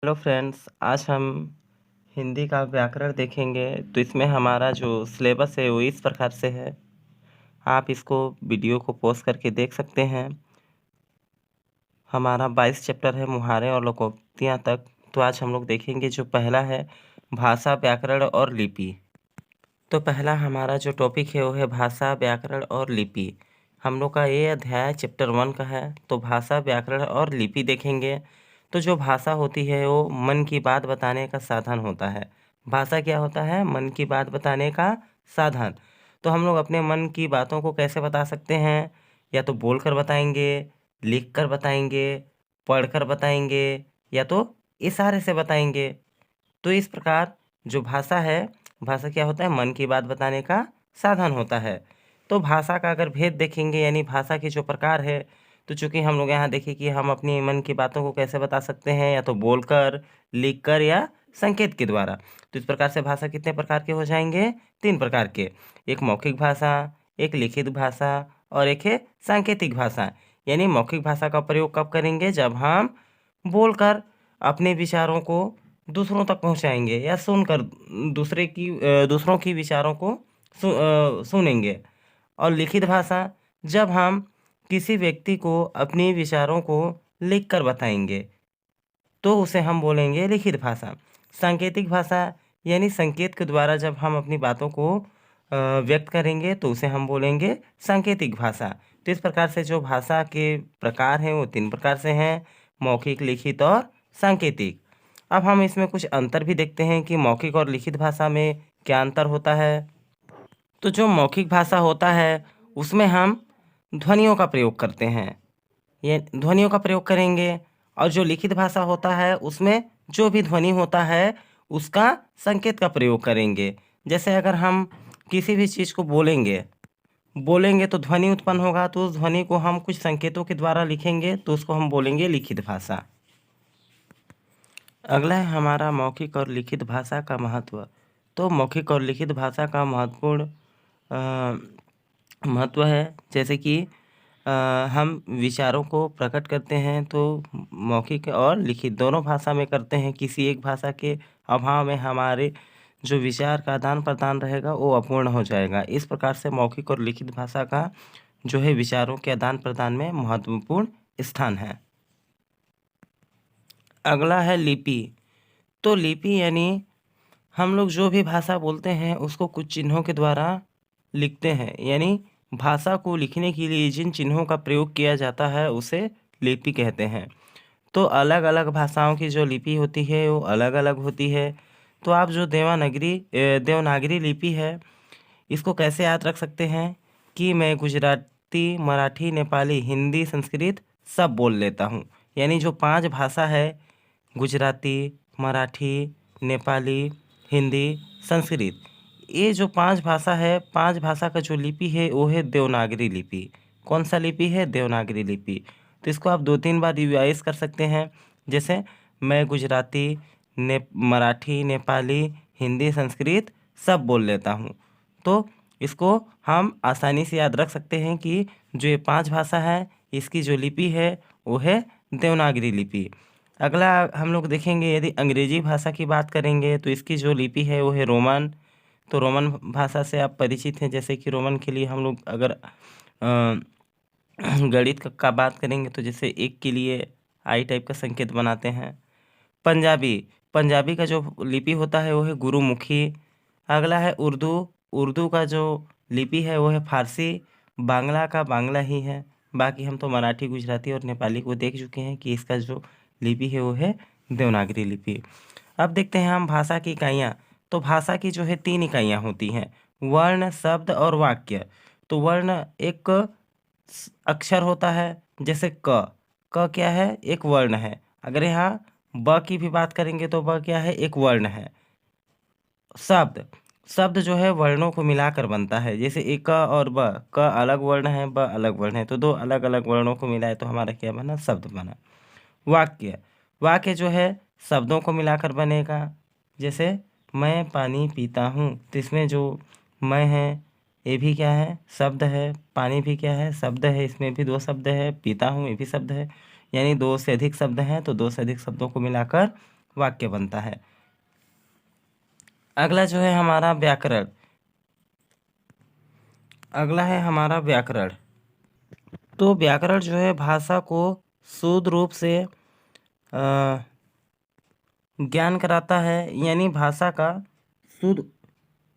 Hello friends, आज हम हिंदी का व्याकरण देखेंगे। तो इसमें हमारा जो सिलेबस है वो इस प्रकार से है। आप इसको वीडियो को पॉज करके देख सकते हैं। हमारा 22 चैप्टर है मुहावरे और लोकोक्तियाँ तक। तो आज हम लोग देखेंगे जो पहला है भाषा, व्याकरण और लिपि। तो पहला हमारा जो टॉपिक है वो है भाषा, व्याकरण और लिपि। हम लोग का ये अध्याय चैप्टर 1 का है। तो भाषा, व्याकरण और लिपि देखेंगे। तो जो भाषा होती है वो मन की बात बताने का साधन होता है। भाषा क्या होता है? मन की बात बताने का साधन। तो हम लोग अपने मन की बातों को कैसे बता सकते हैं? या तो बोल कर बताएंगे, लिख कर बताएंगे, पढ़ कर बताएंगे, या तो इशारे से बताएंगे। तो इस प्रकार जो भाषा है, भाषा क्या होता है? मन की बात बताने का साधन होता है। तो भाषा का अगर भेद देखेंगे, यानी भाषा के जो प्रकार है, तो चूंकि हम लोग यहाँ देखें कि हम अपनी मन की बातों को कैसे बता सकते हैं, या तो बोलकर, लिखकर या संकेत के द्वारा। तो इस प्रकार से भाषा कितने प्रकार के हो जाएंगे? 3 प्रकार के। एक मौखिक भाषा, एक लिखित भाषा और एक है सांकेतिक भाषा। यानी मौखिक भाषा का प्रयोग कब करेंगे? जब हम बोलकर अपने विचारों को दूसरों तक पहुंचाएंगे या सुनकर दूसरों की विचारों को सुनेंगे। और लिखित भाषा जब हम किसी व्यक्ति को अपने विचारों को लिख कर बताएंगे, तो उसे हम बोलेंगे लिखित भाषा। सांकेतिक भाषा यानी संकेत के द्वारा जब हम अपनी बातों को व्यक्त करेंगे, तो उसे हम बोलेंगे सांकेतिक भाषा। तो इस प्रकार से जो भाषा के प्रकार हैं वो 3 प्रकार से हैं: मौखिक, लिखित और सांकेतिक। अब हम इसमें कुछ अंतर भी देखते हैं कि मौखिक और लिखित भाषा में क्या अंतर होता है। तो जो मौखिक भाषा होता है उसमें हम ध्वनियों का प्रयोग करते हैं, ये ध्वनियों का प्रयोग करेंगे। और जो लिखित भाषा होता है उसमें जो भी ध्वनि होता है उसका संकेत का प्रयोग करेंगे। जैसे अगर हम किसी भी चीज़ को बोलेंगे बोलेंगे तो ध्वनि उत्पन्न होगा, तो उस ध्वनि को हम कुछ संकेतों के द्वारा लिखेंगे, तो उसको हम बोलेंगे लिखित भाषा। अगला है हमारा मौखिक और लिखित भाषा का महत्व। तो मौखिक और लिखित भाषा का महत्वपूर्ण महत्व है, जैसे कि हम विचारों को प्रकट करते हैं तो मौखिक और लिखित दोनों भाषा में करते हैं। किसी एक भाषा के अभाव में हमारे जो विचार का आदान प्रदान रहेगा वो अपूर्ण हो जाएगा। इस प्रकार से मौखिक और लिखित भाषा का जो है विचारों के आदान प्रदान में महत्वपूर्ण स्थान है। अगला है लिपि। तो लिपि यानी हम लोग जो भी भाषा बोलते हैं उसको कुछ चिन्हों के द्वारा लिखते हैं। यानी भाषा को लिखने के लिए जिन चिन्हों का प्रयोग किया जाता है उसे लिपि कहते हैं। तो अलग अलग भाषाओं की जो लिपि होती है वो अलग अलग होती है। तो आप जो देवनागरी लिपि है इसको कैसे याद रख सकते हैं कि मैं गुजराती, मराठी, नेपाली, हिंदी, संस्कृत सब बोल लेता हूँ। यानी जो 5 भाषा है, गुजराती, मराठी, नेपाली, हिंदी, संस्कृत, ये जो 5 भाषा है, 5 भाषा का जो लिपि है वो है देवनागरी लिपि। कौन सा लिपि है? देवनागरी लिपि। तो इसको आप 2-3 बार रिवाइज कर सकते हैं। जैसे मैं गुजराती, मराठी, नेपाली, हिंदी, संस्कृत सब बोल लेता हूँ। तो इसको हम आसानी से याद रख सकते हैं कि जो ये 5 भाषा है इसकी जो लिपि है वो है देवनागरी लिपि। अगला हम लोग देखेंगे, यदि अंग्रेजी भाषा की बात करेंगे तो इसकी जो लिपि है वो है रोमन। तो रोमन भाषा से आप परिचित हैं। जैसे कि रोमन के लिए हम लोग अगर गणित का बात करेंगे तो जैसे 1 के लिए आई टाइप का संकेत बनाते हैं। पंजाबी पंजाबी का जो लिपि होता है वो है गुरुमुखी। अगला है उर्दू। उर्दू का जो लिपि है वो है फारसी। बांग्ला का बांग्ला ही है। बाकी हम तो मराठी, गुजराती और नेपाली को देख चुके हैं कि इसका जो लिपि है वो है देवनागरी लिपि। अब देखते हैं हम भाषा की इकाइयाँ। तो भाषा की जो है 3 इकाइयाँ होती हैं: वर्ण, शब्द और वाक्य। तो वर्ण एक अक्षर होता है, जैसे क। क क्या है? एक वर्ण है। अगर यहाँ ब की भी बात करेंगे तो ब क्या है? एक वर्ण है। शब्द शब्द जो है वर्णों को मिलाकर बनता है। जैसे एक क और ब, क अलग वर्ण है, ब अलग वर्ण है, तो 2 अलग अलग वर्णों को मिलाए तो हमारा क्या बना? शब्द बना। वाक्य वाक्य जो है शब्दों को मिलाकर बनेगा। जैसे मैं पानी पीता हूँ, तो इसमें जो मैं है ये भी क्या है? शब्द है। पानी भी क्या है? शब्द है। इसमें भी 2 शब्द है। पीता हूँ ये भी शब्द है। यानी 2 से अधिक शब्द हैं तो 2 से अधिक शब्दों को मिलाकर वाक्य बनता है। अगला जो है हमारा व्याकरण। अगला है हमारा व्याकरण। तो व्याकरण जो है भाषा को शुद्ध रूप से ज्ञान कराता है, यानी भाषा का शुद्ध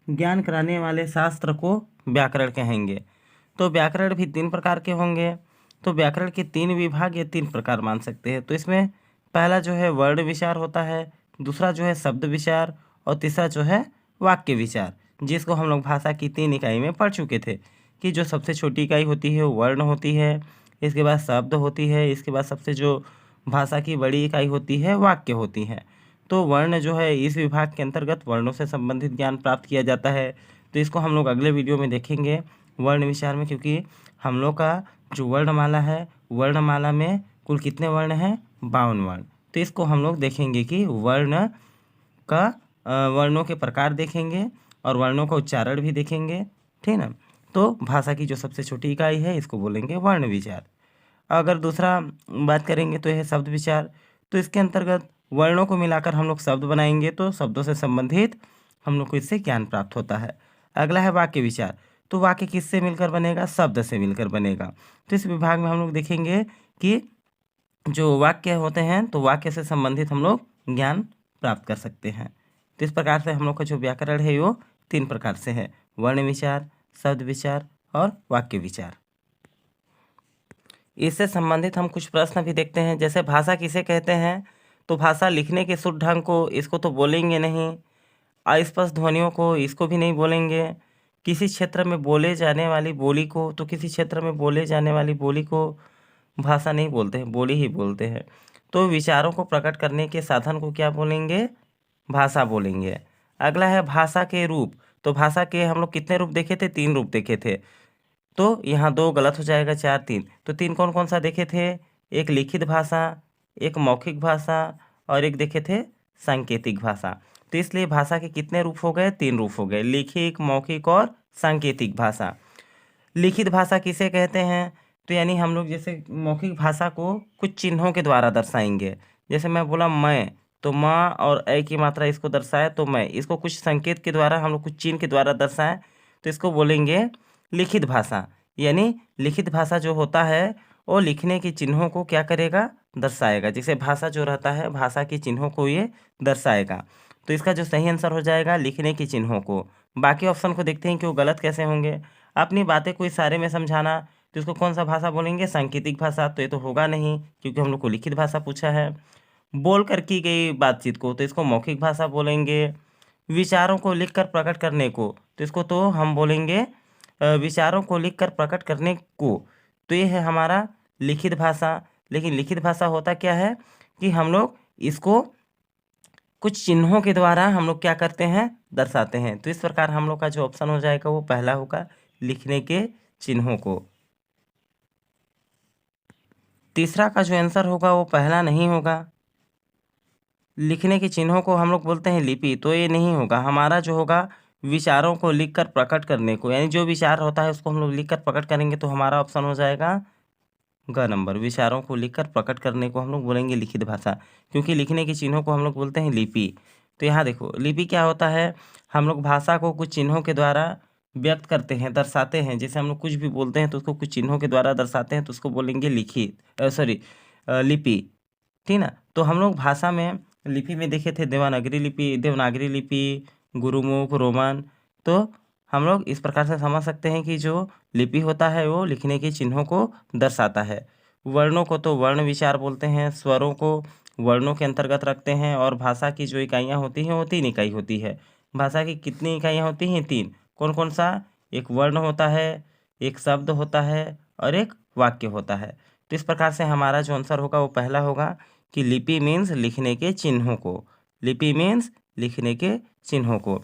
ज्ञान कराने वाले शास्त्र को व्याकरण कहेंगे। तो व्याकरण भी 3 प्रकार के होंगे। तो व्याकरण के 3 विभाग या 3 प्रकार मान सकते हैं। तो इसमें पहला जो है वर्ण विचार होता है, दूसरा जो है शब्द विचार और तीसरा जो है वाक्य विचार, जिसको हम लोग भाषा की 3 इकाई में पढ़ चुके थे कि जो सबसे छोटी इकाई होती है वो वर्ण होती है, इसके बाद शब्द होती है, इसके बाद सबसे जो भाषा की बड़ी इकाई होती है वाक्य होती है। तो वर्ण जो है इस विभाग के अंतर्गत वर्णों से संबंधित ज्ञान प्राप्त किया जाता है। तो इसको हम लोग अगले वीडियो में देखेंगे वर्ण विचार में, क्योंकि हम लोग का जो वर्णमाला है, वर्णमाला में कुल कितने वर्ण हैं? 52 वर्ण। तो इसको हम लोग देखेंगे कि वर्ण का वर्णों के प्रकार देखेंगे और वर्णों का उच्चारण भी देखेंगे, ठीक ना। तो भाषा की जो सबसे छोटी इकाई है इसको बोलेंगे वर्ण विचार। अगर दूसरा बात करेंगे तो यह शब्द विचार। तो इसके अंतर्गत वर्णों को मिलाकर हम लोग शब्द बनाएंगे, तो शब्दों से संबंधित हम लोग को इससे ज्ञान प्राप्त होता है। अगला है वाक्य विचार। तो वाक्य किससे मिलकर बनेगा? शब्द से मिलकर बनेगा। तो इस विभाग में हम लोग देखेंगे कि जो वाक्य होते हैं तो वाक्य से संबंधित हम लोग ज्ञान प्राप्त कर सकते हैं। तो इस प्रकार से हम लोग का जो व्याकरण है वो 3 प्रकार से है: वर्ण विचार, शब्द विचार और वाक्य विचार। इससे संबंधित हम कुछ प्रश्न भी देखते हैं, जैसे भाषा किसे कहते हैं? तो भाषा लिखने के शुद्ध ढंग को, इसको तो बोलेंगे नहीं। अस्पष्ट ध्वनियों को, इसको भी नहीं बोलेंगे। किसी क्षेत्र में बोले जाने वाली बोली को, तो किसी क्षेत्र में बोले जाने वाली बोली को भाषा नहीं बोलते हैं, बोली ही बोलते हैं। तो विचारों को प्रकट करने के साधन को क्या बोलेंगे? भाषा बोलेंगे। अगला है भाषा के रूप। तो भाषा के हम लोग कितने रूप देखे थे? 3 रूप देखे थे। तो यहाँ 2 गलत हो जाएगा, 4 3। तो 3 कौन कौन सा देखे थे? एक लिखित भाषा, एक मौखिक भाषा और एक देखे थे सांकेतिक भाषा। तो इसलिए भाषा के कितने रूप हो गए? 3 रूप हो गए, लिखित, मौखिक और सांकेतिक भाषा। लिखित भाषा किसे कहते हैं? तो यानी हम लोग जैसे मौखिक भाषा को कुछ चिन्हों के द्वारा दर्शाएंगे। जैसे मैं बोला मैं, तो माँ और ए की मात्रा इसको दर्शाए तो मैं, इसको कुछ संकेत के द्वारा हम लोग कुछ चिन्ह के द्वारा दर्शाएं तो इसको बोलेंगे लिखित भाषा। यानी लिखित भाषा जो होता है वो लिखने के चिन्हों को क्या करेगा? दर्शाएगा। जैसे भाषा जो रहता है भाषा के चिन्हों को ये दर्शाएगा। तो इसका जो सही आंसर हो जाएगा लिखने के चिन्हों को। बाकी ऑप्शन को देखते हैं कि वो गलत कैसे होंगे। अपनी बातें को इशारे में समझाना, तो इसको कौन सा भाषा बोलेंगे? सांकेतिक भाषा। तो ये तो होगा नहीं क्योंकि हम लोग को लिखित भाषा पूछा है। बोल कर की गई बातचीत को, तो इसको मौखिक भाषा बोलेंगे। विचारों को लिखकर प्रकट करने को, तो इसको तो हम बोलेंगे विचारों को लिखकर प्रकट करने को। तो ये है हमारा लिखित भाषा। लेकिन लिखित भाषा होता क्या है कि हम लोग इसको कुछ चिन्हों के द्वारा हम लोग क्या करते हैं? दर्शाते हैं। तो इस प्रकार हम लोग का जो ऑप्शन हो जाएगा वो पहला होगा, लिखने के चिन्हों को। तीसरा का जो आंसर होगा वो पहला नहीं होगा। लिखने के चिन्हों को हम लोग बोलते हैं लिपि, तो ये नहीं होगा। हमारा जो होगा विचारों को लिखकर प्रकट करने को, यानी जो विचार होता है उसको हम लोग लिखकर प्रकट करेंगे, तो हमारा ऑप्शन हो जाएगा ग नंबर। विचारों को लिखकर प्रकट करने को हम लोग बोलेंगे लिखित भाषा, क्योंकि लिखने के चिन्हों को हम लोग बोलते हैं लिपि। तो यहाँ देखो लिपि क्या होता है? हम लोग भाषा को कुछ चिन्हों के द्वारा व्यक्त करते हैं, दर्शाते हैं। जैसे हम लोग कुछ भी बोलते हैं तो उसको कुछ चिन्हों के द्वारा दर्शाते हैं, तो उसको बोलेंगे लिपि, ठीक ना। तो हम लोग भाषा में लिपि में देखे थे देवनागरी लिपि, गुरुमुख, रोमन। तो हम लोग इस प्रकार से समझ सकते हैं कि जो लिपि होता है वो लिखने के चिन्हों को दर्शाता है। वर्णों को तो वर्ण विचार बोलते हैं, स्वरों को वर्णों के अंतर्गत रखते हैं, और भाषा की जो इकाइयाँ होती हैं वो 3 इकाई होती है। भाषा की कितनी इकाइयाँ होती हैं? 3। कौन कौन सा? एक वर्ण होता है, एक शब्द होता है और एक वाक्य होता है। तो इस प्रकार से हमारा जो आंसर होगा वो पहला होगा कि लिपि मीन्स लिखने के चिन्हों को। लिपि मीन्स लिखने के चिन्हों को।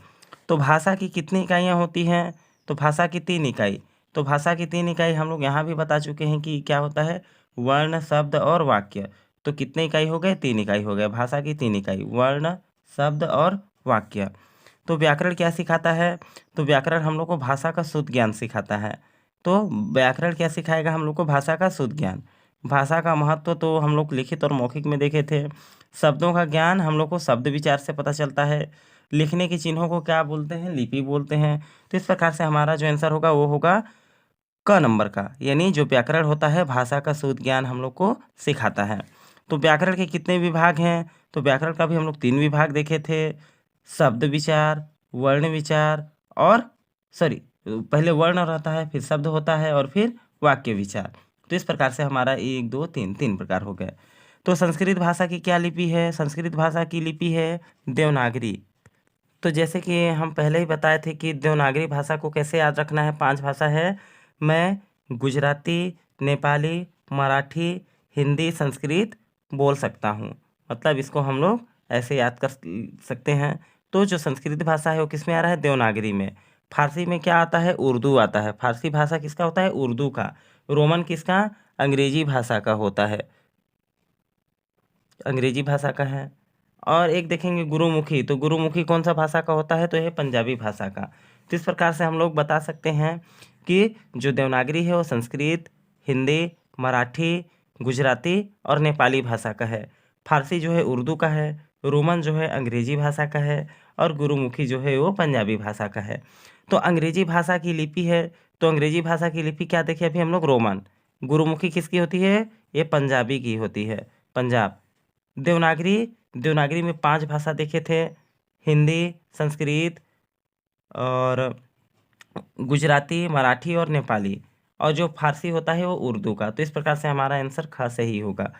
तो भाषा की कितनी इकाइयाँ होती हैं? तो भाषा की 3 इकाई। तो भाषा की 3 इकाई हम लोग यहाँ भी बता चुके हैं कि क्या होता है? वर्ण, शब्द और वाक्य। तो कितने इकाई हो गए? 3 इकाई हो गए। भाषा की 3 इकाई, वर्ण, शब्द और वाक्य। तो व्याकरण क्या सिखाता है? तो व्याकरण हम लोग को भाषा का शुद्ध ज्ञान सिखाता है। तो व्याकरण क्या सिखाएगा हम लोग को? भाषा का शुद्ध ज्ञान। भाषा का महत्व तो हम लोग लिखित और मौखिक में देखे थे। शब्दों का ज्ञान हम लोग को शब्द विचार से पता चलता है। लिखने के चिन्हों को क्या बोलते हैं? लिपि बोलते हैं। तो इस प्रकार से हमारा जो आंसर होगा वो होगा क नंबर का, यानी जो व्याकरण होता है भाषा का शुद्ध ज्ञान हम लोग को सिखाता है। तो व्याकरण के कितने विभाग हैं? तो व्याकरण का भी हम लोग 3 विभाग देखे थे, शब्द विचार, वर्ण विचार और पहले वर्ण रहता है, फिर शब्द होता है और फिर वाक्य विचार। तो इस प्रकार से हमारा 1 2 3 3 प्रकार हो गए। तो संस्कृत भाषा की क्या लिपि है? संस्कृत भाषा की लिपि है देवनागरी। तो जैसे कि हम पहले ही बताए थे कि देवनागरी भाषा को कैसे याद रखना है। 5 भाषा है, मैं गुजराती, नेपाली, मराठी, हिंदी, संस्कृत बोल सकता हूँ। मतलब इसको हम लोग ऐसे याद कर सकते हैं। तो जो संस्कृत भाषा है वो किस में आ रहा है? देवनागरी में। फारसी में क्या आता है? उर्दू आता है। फारसी भाषा किसका होता है? उर्दू का। रोमन किसका? अंग्रेजी भाषा का होता है, अंग्रेजी भाषा का है। और एक देखेंगे गुरुमुखी, तो गुरुमुखी कौन सा भाषा का होता है? तो यह पंजाबी भाषा का। तो इस प्रकार से हम लोग बता सकते हैं कि जो देवनागरी है वो संस्कृत, हिंदी, मराठी, गुजराती और नेपाली भाषा का है। फारसी जो है उर्दू का है, रोमन जो है अंग्रेजी भाषा का है और गुरुमुखी जो है वो पंजाबी भाषा का है। तो अंग्रेजी भाषा की लिपि है, तो अंग्रेजी भाषा की लिपि क्या देखे अभी हम लोग? रोमन। गुरुमुखी किसकी होती है? ये पंजाबी की होती है, पंजाब। देवनागरी, देवनागरी में 5 भाषा देखे थे, हिंदी, संस्कृत और गुजराती, मराठी और नेपाली। और जो फारसी होता है वो उर्दू का। तो इस प्रकार से हमारा आंसर ख सही होगा।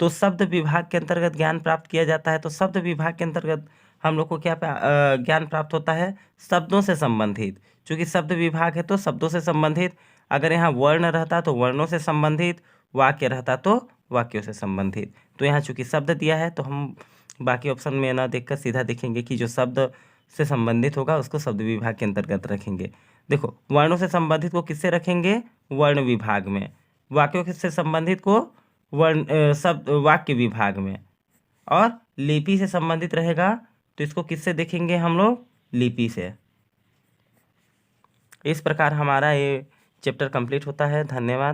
तो शब्द विभाग के अंतर्गत ज्ञान प्राप्त किया जाता है। तो शब्द विभाग के अंतर्गत हम लोग को क्या ज्ञान प्राप्त होता है? शब्दों से संबंधित। चूँकि शब्द विभाग है तो शब्दों से संबंधित। अगर यहाँ वर्ण रहता तो वर्णों से संबंधित, वाक्य रहता तो वाक्यों से संबंधित। तो यहाँ चूँकि शब्द दिया है तो हम बाकी ऑप्शन में ना देखकर सीधा देखेंगे कि जो शब्द से संबंधित होगा उसको शब्द विभाग के अंतर्गत रखेंगे। देखो, वर्णों से संबंधित को किससे रखेंगे? वर्ण विभाग में। वाक्यों से संबंधित को शब्द वाक्य विभाग में। और लिपि से संबंधित रहेगा तो इसको किससे देखेंगे हम लोग? लिपि से। इस प्रकार हमारा ये चैप्टर कंप्लीट होता है। धन्यवाद।